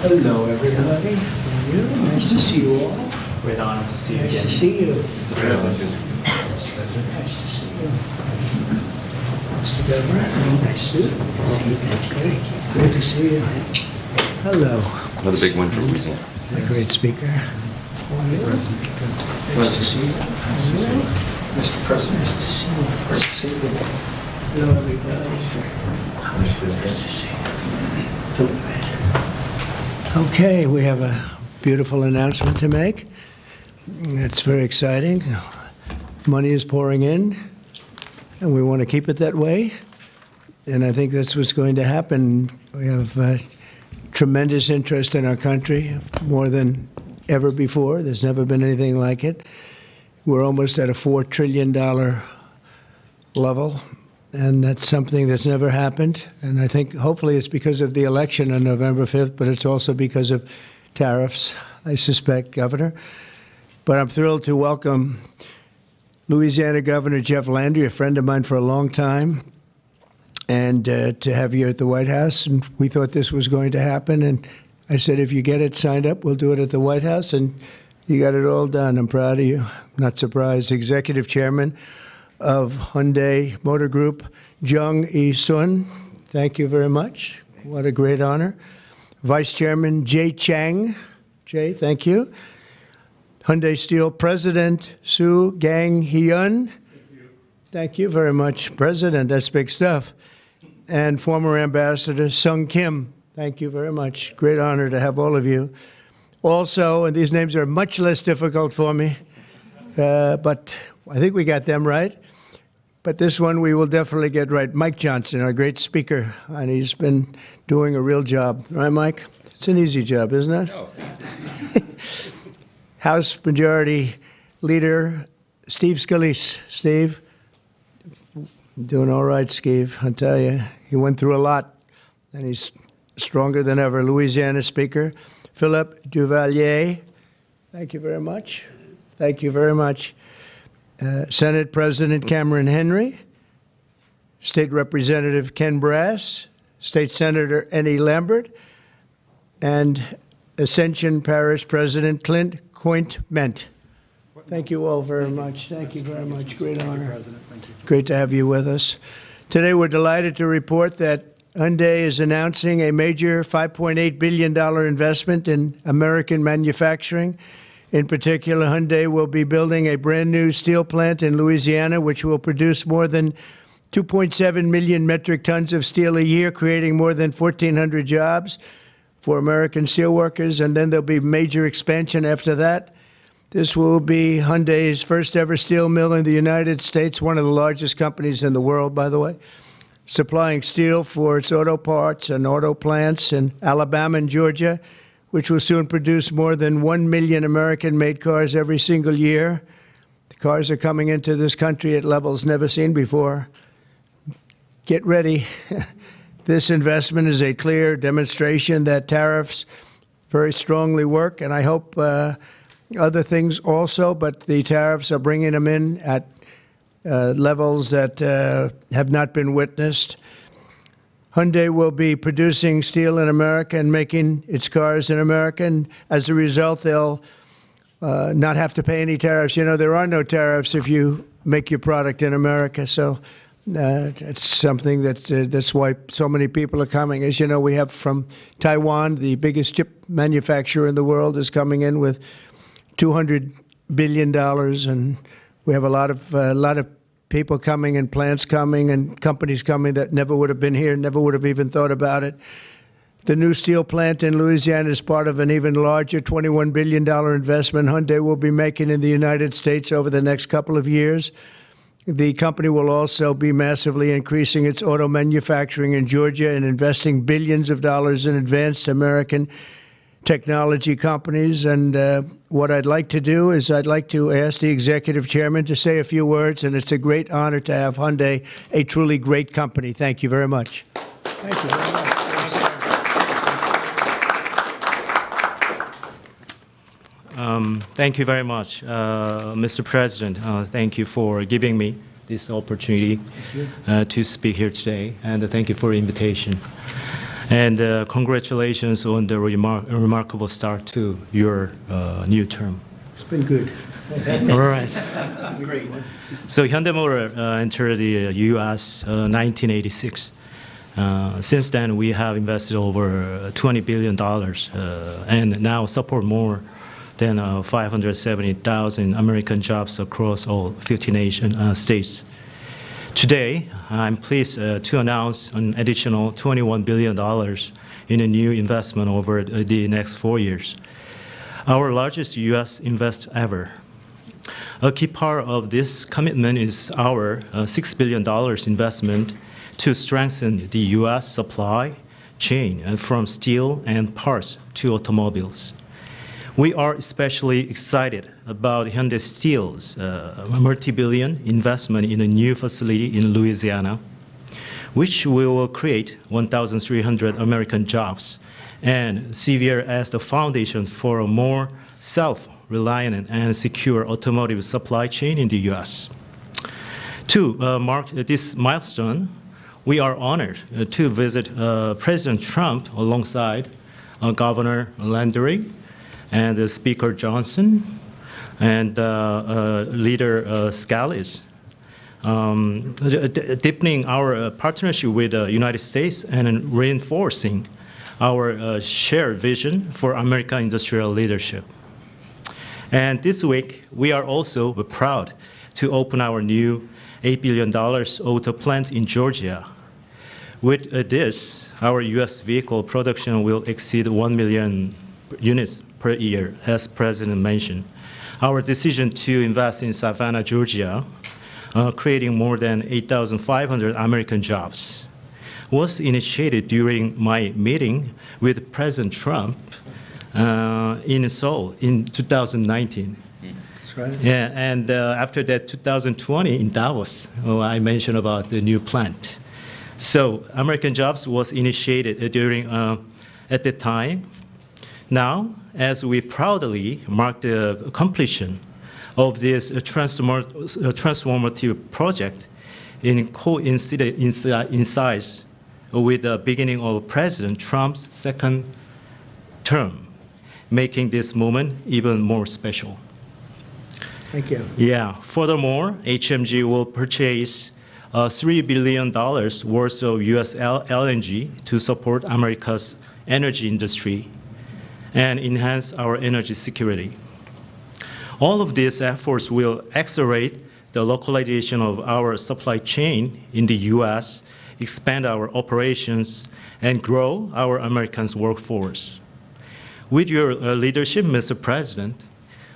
Hello, everybody. How are you? Nice to see you all. Great honor to see you again. Nice to see you. Mr. President. Mr. President, nice to see you. Mr. President, nice to see you. Great. Great to see you. Hello. Another big win for Louisiana. A great speaker. How are you? Nice to see you. Nice to see you. Mr. President, nice to see you. Nice to see you. Hello, everybody. Nice to see you. Okay, we have a beautiful announcement to make. It's very exciting. Money is pouring in, and we want to keep it that way. And I think that's what's going to happen. We have tremendous interest in our country, more than ever before. There's never been anything like it. We're almost at a $4 trillion level, and that's something that's never happened. And I think hopefully it's because of the election on November 5th, but it's also because of tariffs, I suspect, Governor. But I'm thrilled to welcome Louisiana Governor Jeff Landry, a friend of mine for a long time, and to have you at the White House. And we thought this was going to happen. And I said, if you get it signed up, we'll do it at the White House. And you got it all done. I'm proud of you. Not surprised. Executive Chairman of Hyundai Motor Group, Jung E-sun. Thank you very much. What a great honor. Vice Chairman Jay Chang. Jay, thank you. Hyundai Steel President Soo Gang-hyun. Thank you very much. President, that's big stuff. And former Ambassador Sung Kim. Thank you very much. Great honor to have all of you. Also, and these names are much less difficult for me, but I think we got them right. But this one we will definitely get right. Mike Johnson, our great speaker, and he's been doing a real job. Right, Mike? It's an easy job, isn't it? Oh, it's easy. House Majority Leader Steve Scalise. Steve, doing all right, Steve. I tell you, he went through a lot, and he's stronger than ever. Louisiana Speaker Philip Duvalier. Thank you very much. Thank you very much. Senate President Cameron Henry, State Representative Ken Brass, State Senator Eddie Lambert, and Ascension Parish President Clint Coint-Ment. Thank you all very much. Thank you very much. Great honor. Great to have you with us. Today we're delighted to report that Hyundai is announcing a major $5.8 billion investment in American manufacturing. In particular, Hyundai will be building a brand new steel plant in Louisiana, which will produce more than 2.7 million metric tons of steel a year, creating more than 1,400 jobs for American steelworkers. And then there'll be major expansion after that. This will be Hyundai's first ever steel mill in the United States, one of the largest companies in the world, by the way, supplying steel for its auto parts and auto plants in Alabama and Georgia, which will soon produce more than 1 million American-made cars every single year. The cars are coming into this country at levels never seen before. Get ready. This investment is a clear demonstration that tariffs very strongly work, and I hope other things also, but the tariffs are bringing them in at levels that have not been witnessed. Hyundai will be producing steel in America and making its cars in America, and as a result, they'll not have to pay any tariffs. You know, there are no tariffs if you make your product in America, so it's something that's why so many people are coming. As you know, we have from Taiwan, the biggest chip manufacturer in the world, is coming in with $200 billion, and we have a lot of people coming and plants coming and companies coming that never would have been here, never would have even thought about it. The new steel plant in Louisiana is part of an even larger $21 billion investment Hyundai will be making in the United States over the next couple of years. The company will also be massively increasing its auto manufacturing in Georgia and investing billions of dollars in advanced American technology companies. And what I'd like to do is I'd like to ask the executive chairman to say a few words, and it's a great honor to have Hyundai, a truly great company. Thank you very much. Thank you very much. Thank you very much, Mr. President. Thank you for giving me this opportunity to speak here today, and thank you for the invitation. And congratulations on the remarkable start to your new term. It's been good. All right. Great. So Hyundai Motor entered the U.S. 1986. Since then, we have invested over $20 billion and now support more than 570,000 American jobs across all 50 states. Today, I'm pleased to announce an additional $21 billion in a new investment over the next 4 years, our largest U.S. invest ever. A key part of this commitment is our $6 billion investment to strengthen the U.S. supply chain from steel and parts to automobiles. We are especially excited about Hyundai Steel's multi-billion investment in a new facility in Louisiana, which will create 1,300 American jobs and serve as the foundation for a more self-reliant and secure automotive supply chain in the U.S. To mark this milestone, we are honored to visit President Trump alongside Governor Landry and Speaker Johnson and Leader Scalise, deepening our partnership with the United States and reinforcing our shared vision for American industrial leadership. And this week, we are also proud to open our new $8 billion auto plant in Georgia. With this, our U.S. vehicle production will exceed 1 million units per year, as President mentioned. Our decision to invest in Savannah, Georgia, creating more than 8,500 American jobs, was initiated during my meeting with President Trump in Seoul in 2019. That's right. Yeah, and after that, 2020 in Davos, I mentioned about the new plant. So American Jobs was initiated during at the time. Now, as we proudly mark the completion of this transformative project in coincides with the beginning of President Trump's second term, making this moment even more special. Thank you. Yeah. Furthermore, HMG will purchase $3 billion worth of U.S. LNG to support America's energy industry and enhance our energy security. All of these efforts will accelerate the localization of our supply chain in the U.S., expand our operations, and grow our American workforce. With your leadership, Mr. President,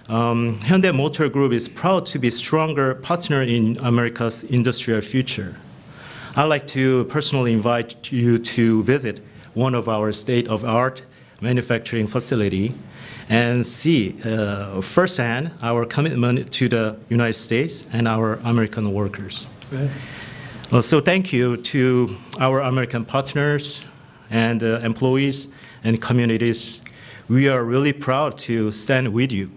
Hyundai Motor Group is proud to be a stronger partner in America's industrial future. I'd like to personally invite you to visit one of our state-of-the-art manufacturing facility and see firsthand our commitment to the United States and our American workers. Right. So thank you to our American partners and employees and communities. We are really proud to stand with you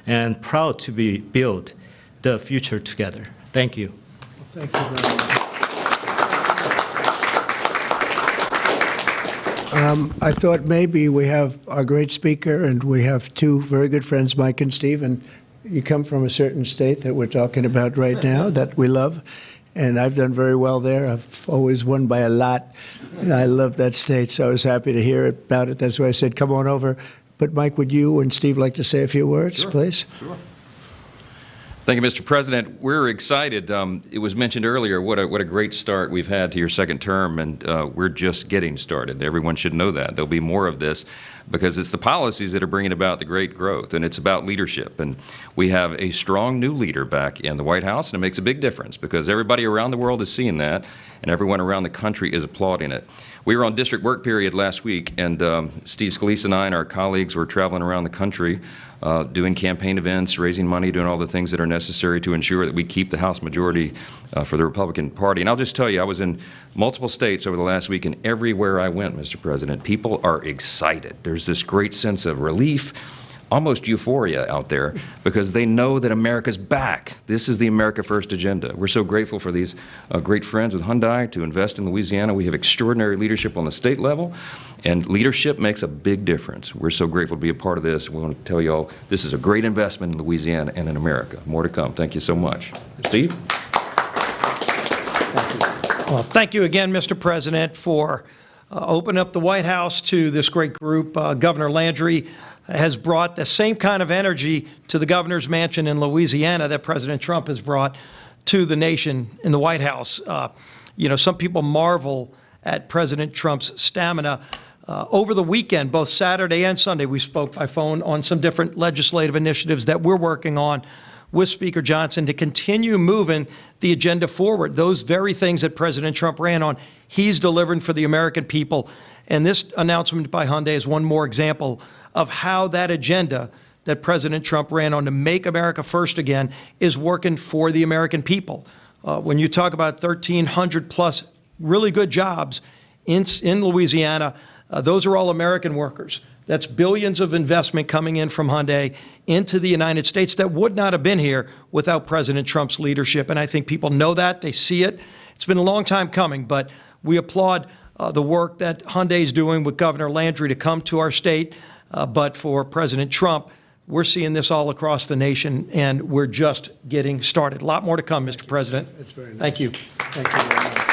and proud to build the future together. Thank you. Thank you very much. I thought maybe we have our great speaker, and we have two very good friends, Mike and Steve, and you come from a certain state that we're talking about right now that we love, and I've done very well there. I've always won by a lot, and I love that state, so I was happy to hear about it. That's why I said, come on over. But Mike, would you and Steve like to say a few words, please? Sure. Thank you, Mr. President. We're excited. It was mentioned earlier what a great start we've had to your second term, and we're just getting started. Everyone should know that. There'll be more of this because it's the policies that are bringing about the great growth, and it's about leadership. And we have a strong new leader back in the White House, and it makes a big difference because everybody around the world is seeing that, and everyone around the country is applauding it. We were on district work period last week, and Steve Scalise and I and our colleagues were traveling around the country doing campaign events, raising money, doing all the things that are necessary to ensure that we keep the House majority for the Republican Party. And I'll just tell you, I was in multiple states over the last week, and everywhere I went, Mr. President, people are excited. There's this great sense of relief. almost euphoria out there because they know that America's back. This is the America First agenda. We're so grateful for these great friends with Hyundai to invest in Louisiana. We have extraordinary leadership on the state level, and leadership makes a big difference. We're so grateful to be a part of this. We want to tell you all this is a great investment in Louisiana and in America. More to come. Thank you so much. Steve? Well, thank you again, Mr. President, for opening up the White House to this great group. Governor Landry has brought the same kind of energy to the governor's mansion in Louisiana that President Trump has brought to the nation in the White House. Some people marvel at President Trump's stamina. Over the weekend, both Saturday and Sunday, we spoke by phone on some different legislative initiatives that we're working on with Speaker Johnson to continue moving the agenda forward. Those very things that President Trump ran on, he's delivering for the American people. And this announcement by Hyundai is one more example of how that agenda that President Trump ran on to make America first again is working for the American people. When you talk about 1,300 plus really good jobs in Louisiana, those are all American workers. That's billions of investment coming in from Hyundai into the United States that would not have been here without President Trump's leadership. And I think people know that. They see it. It's been a long time coming, but we applaud the work that Hyundai is doing with Governor Landry to come to our state. But for President Trump, we're seeing this all across the nation, and we're just getting started. A lot more to come, Mr. President. That's very nice. Thank you. Thank you very much.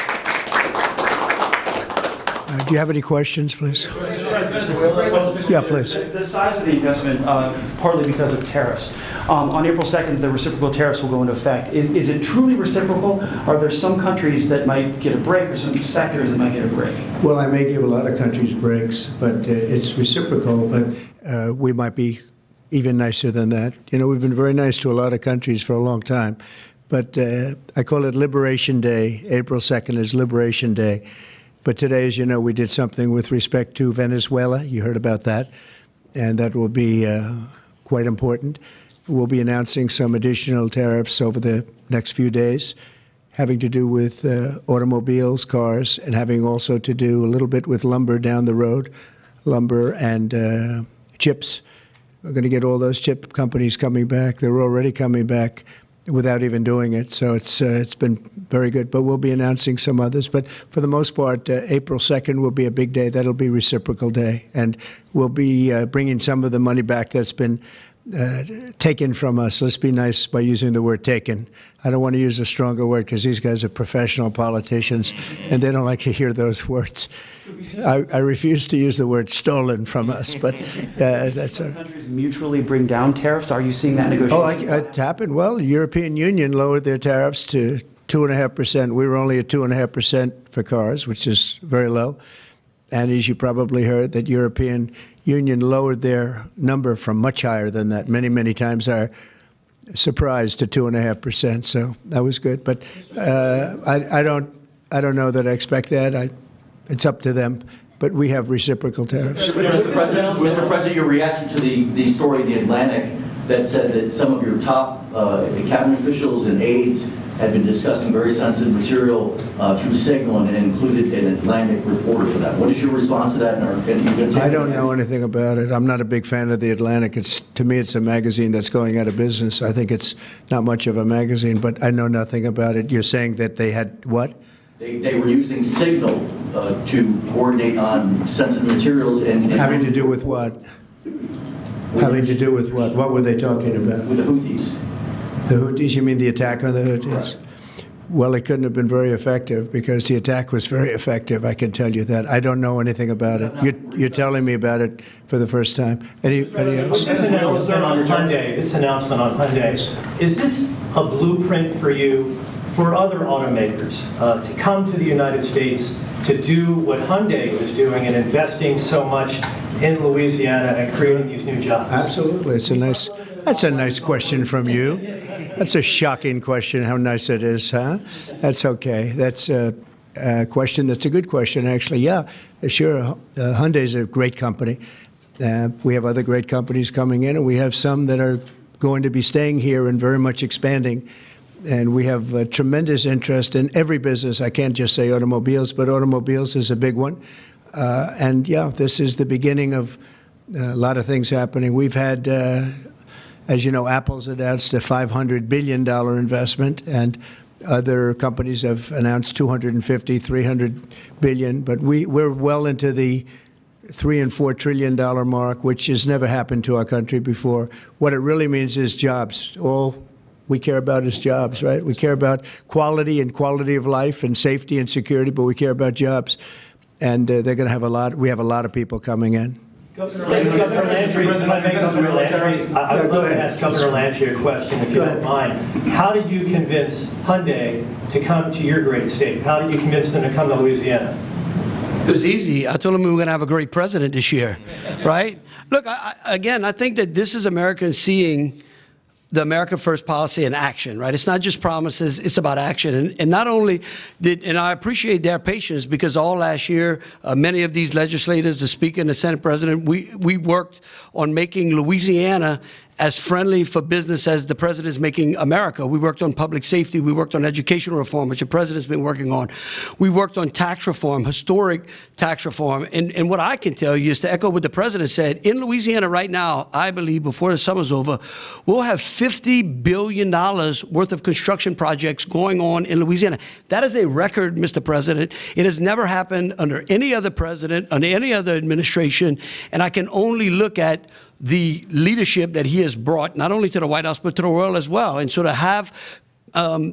Do you have any questions, please? Yeah, please. The size of the investment, partly because of tariffs. On April 2nd, the reciprocal tariffs will go into effect. Is it truly reciprocal? Are there some countries that might get a break or some sectors that might get a break? Well, I may give a lot of countries breaks, but it's reciprocal, but we might be even nicer than that. We've been very nice to a lot of countries for a long time, but I call it Liberation Day. April 2nd is Liberation Day. But today, as you know, we did something with respect to Venezuela. You heard about that, and that will be quite important. We'll be announcing some additional tariffs over the next few days, having to do with automobiles, cars, and having also to do a little bit with lumber down the road, lumber and chips. We're going to get all those chip companies coming back. They're already coming back without even doing it. So it's been very good. But we'll be announcing some others. But for the most part, April 2nd will be a big day. That'll be Reciprocal Day. And we'll be bringing some of the money back that's been taken from us. Let's be nice by using the word taken. I don't want to use a stronger word because these guys are professional politicians and they don't like to hear those words. I refuse to use the word stolen from us, but that's Some countries mutually bring down tariffs. Are you seeing that negotiation? it happened. Well, the European Union lowered their tariffs to 2.5%. We were only at 2.5% for cars, which is very low. And as you probably heard, that European Union lowered their number from much higher than that, many, many times higher, surprised to 2.5%. So that was good. But I don't know that I expect that. It's up to them. But we have reciprocal tariffs. Mr. President, your reaction to the story in The Atlantic that said that some of your top cabinet officials and aides had been discussing very sensitive material through Signal and included an Atlantic reporter for that. What is your response to that? I don't know anything about it. I'm not a big fan of The Atlantic. To me, it's a magazine that's going out of business. I think it's not much of a magazine, but I know nothing about it. You're saying that they had what? They were using Signal to coordinate on sensitive materials and Having to do with what? Having to do with what? What were they talking about? with the Houthis. The Houthis? You mean the attack on the Houthis? Well, it couldn't have been very effective because the attack was very effective. I can tell you that. I don't know anything about it. You're telling me about it for the first time. Anybody else? This announcement on Hyundai, is this a blueprint for you for other automakers to come to the United States to do what Hyundai was doing and investing so much in Louisiana and creating these new jobs? Absolutely. That's a nice question from you. That's a shocking question, how nice it is, huh? That's okay. That's a question that's a good question, actually. Yeah, sure. Hyundai's a great company. We have other great companies coming in, and we have some that are going to be staying here and very much expanding. And we have tremendous interest in every business. I can't just say automobiles, but automobiles is a big one. And yeah, this is the beginning of A lot of things happening. We've had, as you know, Apple's announced a $500 billion investment, and other companies have announced 250, 300 billion. But we're well into the $3 and $4 trillion mark, which has never happened to our country before. What it really means is jobs. All we care about is jobs, right? We care about quality and quality of life and safety and security, but we care about jobs. And they're going to have we have a lot of people coming in. Governor Landry, if I may, Governor Landry, I would love to ask Governor Landry a question, if you don't mind. How did you convince Hyundai to come to your great state? How did you convince them to come to Louisiana? It was easy. I told them we were going to have a great president this year, right? Look, I think that this is Americans seeing the America First policy in action, right? It's not just promises, it's about action. And not only and I appreciate their patience, because all last year, many of these legislators, the Speaker and the Senate President, we worked on making Louisiana as friendly for business as the president is making America. We worked on public safety. We worked on educational reform, which the president's been working on. We worked on tax reform, historic tax reform. And what I can tell you is, to echo what the president said, in Louisiana right now, I believe before the summer's over, we'll have $50 billion worth of construction projects going on in Louisiana. That is a record, Mr. President. It has never happened under any other president, under any other administration. And I can only look at the leadership that he has brought, not only to the White House, but to the world as well. And so to have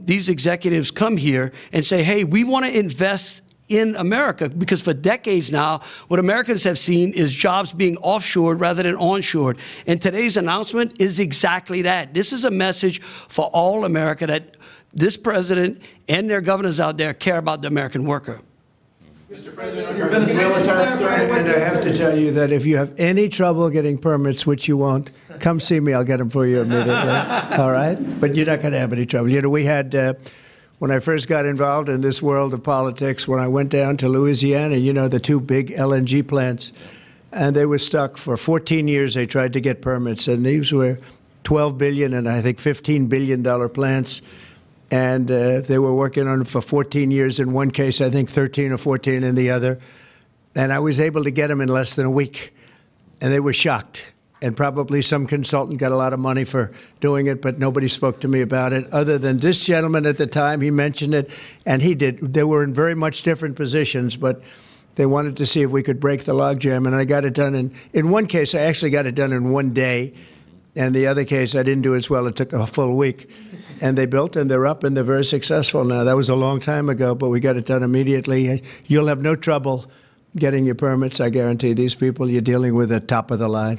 these executives come here and say, hey, we want to invest in America, because for decades now, what Americans have seen is jobs being offshored rather than onshored. And today's announcement is exactly that. This is a message for all America, that this president and their governors out there care about the American worker. Mr. President, on your Venezuela tariffs, sir. And I have to tell you that if you have any trouble getting permits, which you won't, come see me. I'll get them for you immediately. All right? But you're not going to have any trouble. You know, we had, when I first got involved in this world of politics, when I went down to Louisiana, you know, the two big LNG plants, and they were stuck for 14 years. They tried to get permits, and these were $12 billion and I think $15 billion plants. And they were working on it for 14 years in one case, I think 13 or 14 in the other. And I was able to get them in less than a week. And they were shocked. And probably some consultant got a lot of money for doing it, but nobody spoke to me about it, other than this gentleman at the time. He mentioned it, and he did. They were in very much different positions, but they wanted to see if we could break the logjam. And I got it done. In one case, I actually got it done in one day. And the other case, I didn't do as well. It took a full week. And they built, and they're up, and they're very successful now. That was a long time ago, but we got it done immediately. You'll have no trouble getting your permits, I guarantee. These people you're dealing with are top of the line.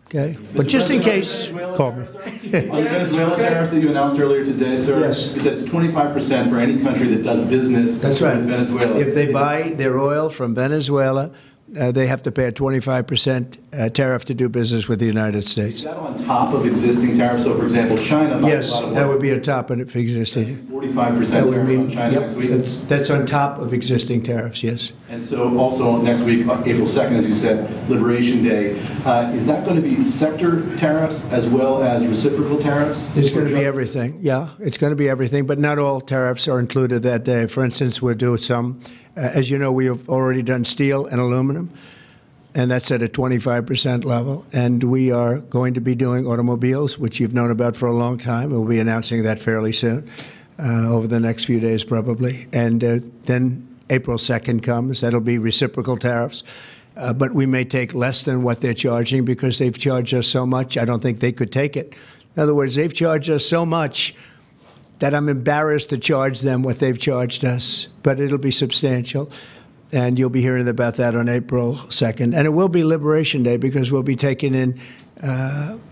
Okay? But just in case, call me. On the Venezuela tariffs that you announced earlier today, sir, Yes. you said it's 25% for any country that does business That's right. with Venezuela. If they buy their oil from Venezuela, they have to pay a 25% tariff to do business with the United States. Is that on top of existing tariffs? So, for example, China buys Yes, a lot of that oil. would be a top of it existing. 45% That would tariffs mean, on China yep, next week. that's on top of existing tariffs, yes. And so also next week, April 2nd, as you said, Liberation Day. Is that going to be sector tariffs as well as reciprocal tariffs? It's going to be everything, yeah. It's going to be everything, but not all tariffs are included that day. For instance, we'll do some. As you know, we have already done steel and aluminum, and that's at a 25% level. And we are going to be doing automobiles, which you've known about for a long time. We'll be announcing that fairly soon, over the next few days probably. And then April 2nd comes. That'll be reciprocal tariffs. But we may take less than what they're charging because they've charged us so much. I don't think they could take it. In other words, they've charged us so much that I'm embarrassed to charge them what they've charged us. But it'll be substantial. And you'll be hearing about that on April 2nd. And it will be Liberation Day because we'll be taking in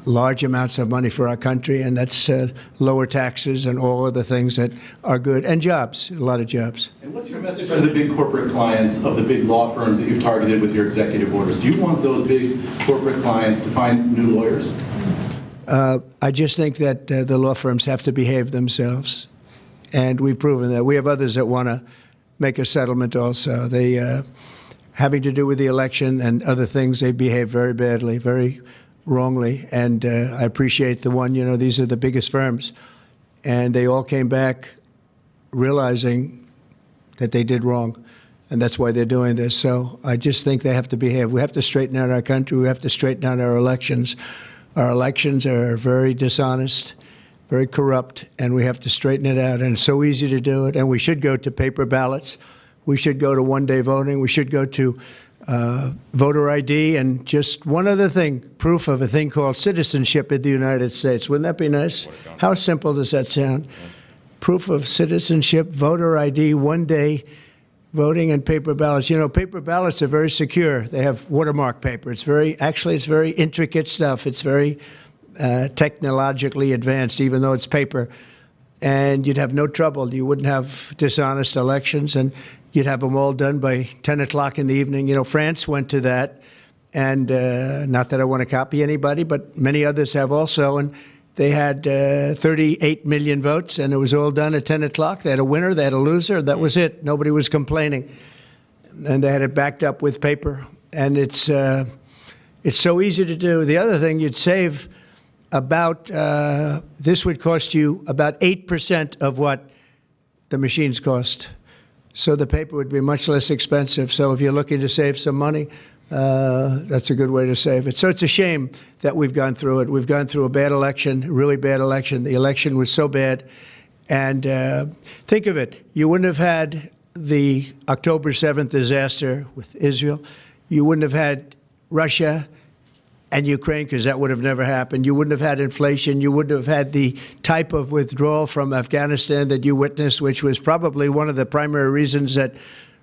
large amounts of money for our country, and that's lower taxes and all of the things that are good, and jobs, a lot of jobs. And what's your message to the big corporate clients of the big law firms that you've targeted with your executive orders? Do you want those big corporate clients to find new lawyers? I just think that the law firms have to behave themselves, and we've proven that. We have others that want to make a settlement also. They, having to do with the election and other things, they behave very badly, very wrongly. And I appreciate the one, you know, these are the biggest firms. And they all came back realizing that they did wrong. and that's why they're doing this. So I just think they have to behave. We have to straighten out our country. We have to straighten out our elections. Our elections are very dishonest, very corrupt, and we have to straighten it out. And it's so easy to do it. And we should go to paper ballots. We should go to one-day voting. We should go to voter ID. And just one other thing, proof of a thing called citizenship in the United States. Wouldn't that be nice? How simple does that sound? Proof of citizenship, voter ID, one-day voting, and paper ballots. You know, paper ballots are very secure. They have watermark paper. It's very intricate stuff. It's very technologically advanced, even though it's paper. And you'd have no trouble. You wouldn't have dishonest elections, and you'd have them all done by 10 o'clock in the evening. You know, France went to that, and not that I want to copy anybody, but many others have also. And they had 38 million votes, and it was all done at 10 o'clock. They had a winner, they had a loser. That was it. Nobody was complaining. And they had it backed up with paper. And it's so easy to do. The other thing, you'd save about, this would cost you about 8% of what the machines cost. So the paper would be much less expensive. So if you're looking to save some money, that's a good way to save it. So it's a shame that we've gone through it. We've gone through a bad election, a really bad election. The election was so bad. And think of it. You wouldn't have had the October 7th disaster with Israel. You wouldn't have had Russia and Ukraine, because that would have never happened. You wouldn't have had inflation. You wouldn't have had the type of withdrawal from Afghanistan that you witnessed, which was probably one of the primary reasons that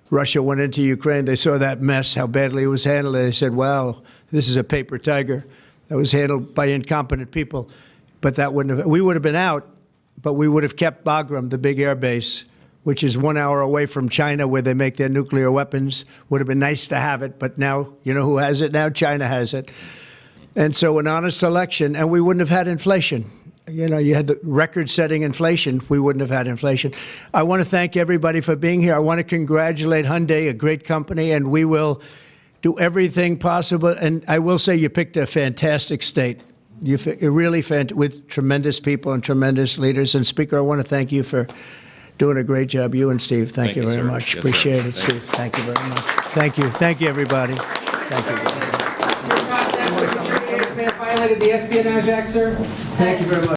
Russia went into Ukraine. They saw that mess, how badly it was handled. They said, wow, this is a paper tiger that was handled by incompetent people. But that wouldn't have, we would have been out, but we would have kept Bagram, the big air base, which is 1 hour away from China, where they make their nuclear weapons. Would have been nice to have it, but now, you know who has it now? China has it. And so an honest election, and we wouldn't have had inflation. You know, you had the record-setting inflation. We wouldn't have had inflation. I want to thank everybody for being here. I want to congratulate Hyundai, a great company, and we will do everything possible. And I will say you picked a fantastic state. You're really with tremendous people and tremendous leaders. And Speaker, I want to thank you for doing a great job. You and Steve, thank you very sir. much. Yes, Appreciate sir. it, Steve. Thank you very much. Thank you. Thank you, everybody. Thank you. Violated the Espionage Act, sir? Thank you very much.